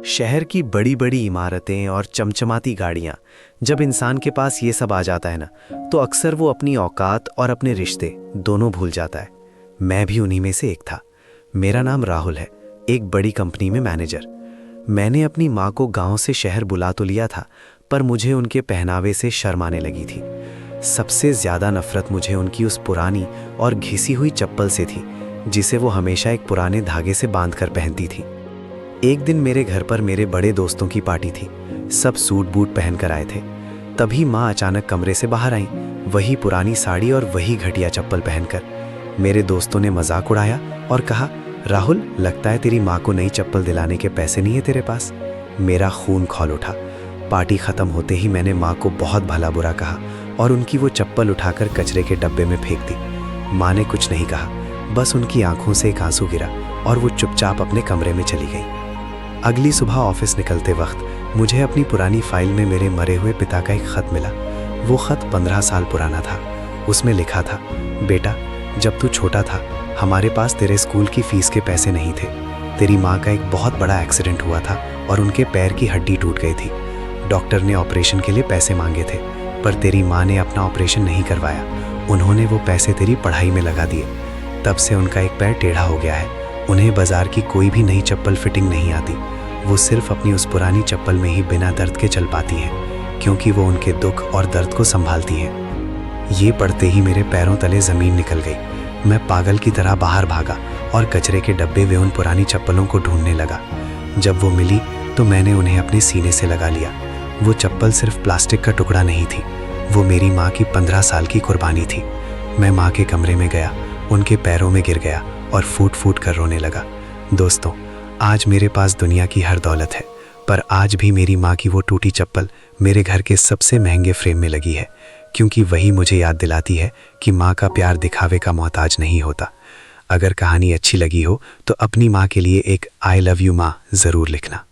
शहर की बड़ी बड़ी इमारतें और चमचमाती गाड़ियां, जब इंसान के पास ये सब आ जाता है ना, तो अक्सर वो अपनी औकात और अपने रिश्ते दोनों भूल जाता है। मैं भी उन्हीं में से एक था। मेरा नाम राहुल है, एक बड़ी कंपनी में मैनेजर। मैंने अपनी माँ को गांव से शहर बुला तो लिया था, पर मुझे उनके पहनावे से शर्म आने लगी थी। सबसे ज़्यादा नफरत मुझे उनकी उस पुरानी और घिसी हुई चप्पल से थी, जिसे वो हमेशा एक पुराने धागे से बांधकर पहनती थी। एक दिन मेरे घर पर मेरे बड़े दोस्तों की पार्टी थी। सब सूट बूट पहनकर आए थे। तभी माँ अचानक कमरे से बाहर आई, वही पुरानी साड़ी और वही घटिया चप्पल पहनकर। मेरे दोस्तों ने मजाक उड़ाया और कहा, राहुल, लगता है तेरी माँ को नई चप्पल दिलाने के पैसे नहीं है तेरे पास। मेरा खून खौल उठा। पार्टी खत्म होते ही मैंने माँ को बहुत भला बुरा कहा और उनकी वो चप्पल उठाकर कचरे के डब्बे में फेंक दी। माँ ने कुछ नहीं कहा, बस उनकी आंखों से एक आंसू गिरा और वो चुपचाप अपने कमरे में चली गई। अगली सुबह ऑफिस निकलते वक्त मुझे अपनी पुरानी फाइल में मेरे मरे हुए पिता का एक खत मिला। वो खत 15 साल पुराना था। उसमें लिखा था, बेटा, जब तू छोटा था हमारे पास तेरे स्कूल की फीस के पैसे नहीं थे। तेरी माँ का एक बहुत बड़ा एक्सीडेंट हुआ था और उनके पैर की हड्डी टूट गई थी। डॉक्टर ने ऑपरेशन के लिए पैसे मांगे थे, पर तेरी माँ ने अपना ऑपरेशन नहीं करवाया। उन्होंने वो पैसे तेरी पढ़ाई में लगा दिए। तब से उनका एक पैर टेढ़ा हो गया है। उन्हें बाजार की कोई भी नई चप्पल फिटिंग नहीं आती। वो सिर्फ अपनी उस पुरानी चप्पल में ही बिना दर्द के चल पाती हैं, क्योंकि वो उनके दुख और दर्द को संभालती हैं। ये पढ़ते ही मेरे पैरों तले ज़मीन निकल गई। मैं पागल की तरह बाहर भागा और कचरे के डब्बे में उन पुरानी चप्पलों को ढूंढने लगा। जब वो मिली तो मैंने उन्हें अपने सीने से लगा लिया। वो चप्पल सिर्फ प्लास्टिक का टुकड़ा नहीं थी, वो मेरी माँ की 15 साल की कुर्बानी थी। मैं माँ के कमरे में गया, उनके पैरों में गिर गया और फूट फूट कर रोने लगा। दोस्तों, आज मेरे पास दुनिया की हर दौलत है, पर आज भी मेरी माँ की वो टूटी चप्पल मेरे घर के सबसे महंगे फ्रेम में लगी है, क्योंकि वही मुझे याद दिलाती है कि माँ का प्यार दिखावे का मोहताज नहीं होता। अगर कहानी अच्छी लगी हो तो अपनी माँ के लिए एक आई लव यू माँ ज़रूर लिखना।